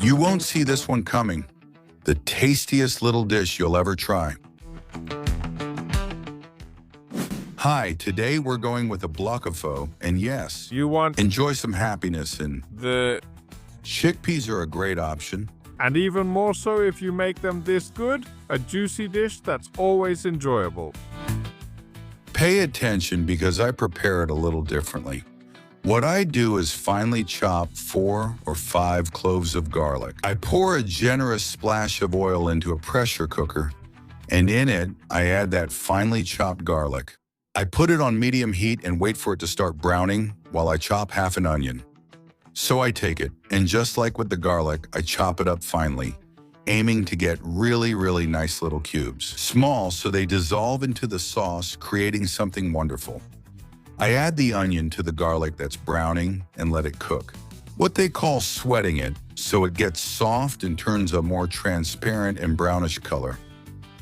You won't see this one coming. The tastiest little dish you'll ever try. Hi, today we're going with a block of pho, and yes, You want enjoy some happiness, and the... chickpeas are a great option. And even more so if you make them this good, a juicy dish that's always enjoyable. Pay attention because I prepare it a little differently. What I do is finely chop 4 or 5 cloves of garlic. I pour a generous splash of oil into a pressure cooker, and in it, I add that finely chopped garlic. I put it on medium heat and wait for it to start browning while I chop half an onion. So I take it, and just like with the garlic, I chop it up finely, aiming to get really nice little cubes. Small so they dissolve into the sauce, creating something wonderful. I add the onion to the garlic that's browning and let it cook. What they call sweating it, so it gets soft and turns a more transparent and brownish color.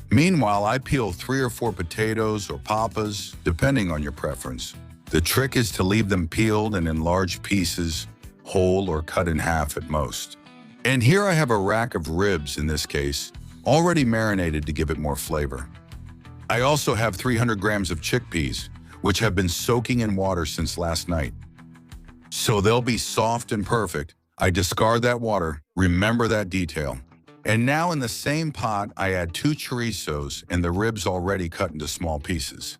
Meanwhile, I peel 3 or 4 potatoes or papas, depending on your preference. The trick is to leave them peeled and in large pieces, whole or cut in half at most. And here I have a rack of ribs in this case, already marinated to give it more flavor. I also have 300 grams of chickpeas, which have been soaking in water since last night. So they'll be soft and perfect. I discard that water, remember that detail. And now in the same pot, I add 2 chorizos and the ribs already cut into small pieces.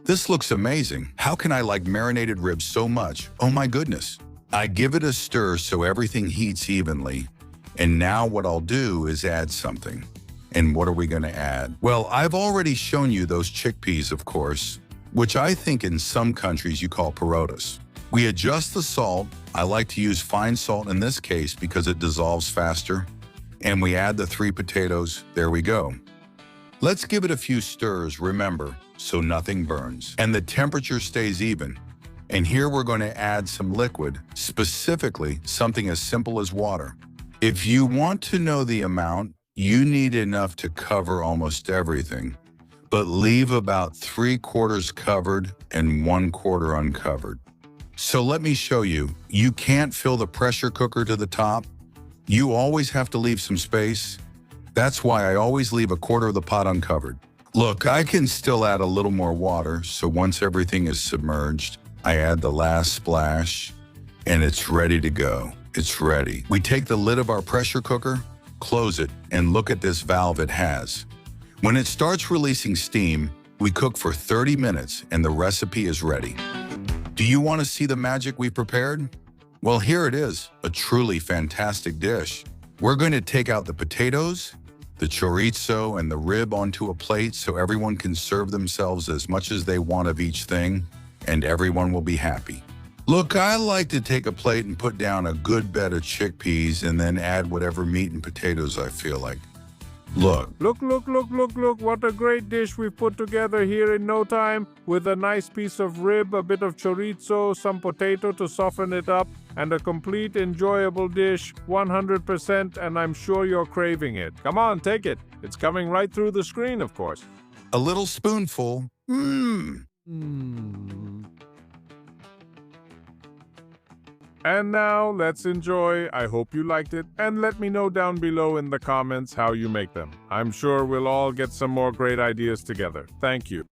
This looks amazing. How can I like marinated ribs so much? Oh my goodness. I give it a stir so everything heats evenly. And now what I'll do is add something. And what are we going to add? Well, I've already shown you those chickpeas, of course, which I think in some countries you call parotas. We adjust the salt. I like to use fine salt in this case because it dissolves faster. And we add the 3 potatoes. There we go. Let's give it a few stirs, remember, so nothing burns. And the temperature stays even. And here we're going to add some liquid, specifically something as simple as water. If you want to know the amount, you need enough to cover almost everything, but leave about 3/4 covered and 1/4 uncovered. So let me show you. You can't fill the pressure cooker to the top. You always have to leave some space. That's why I always leave 1/4 of the pot uncovered. Look, I can still add a little more water, so once everything is submerged, I add the last splash, and it's ready to go. It's ready. We take the lid of our pressure cooker, close it, and look at this valve it has. When it starts releasing steam, we cook for 30 minutes and the recipe is ready. Do you want to see the magic we prepared? Well, here it is, a truly fantastic dish. We're going to take out the potatoes, the chorizo, and the rib onto a plate so everyone can serve themselves as much as they want of each thing, and everyone will be happy. Look, I like to take a plate and put down a good bed of chickpeas and then add whatever meat and potatoes I feel like. Look. Look, what a great dish we've put together here in no time, with a nice piece of rib, a bit of chorizo, some potato to soften it up, and a complete enjoyable dish, 100%, and I'm sure you're craving it. Come on, take it. It's coming right through the screen, of course. A little spoonful. And now, let's enjoy. I hope you liked it, and let me know down below in the comments how you make them. I'm sure we'll all get some more great ideas together. Thank you.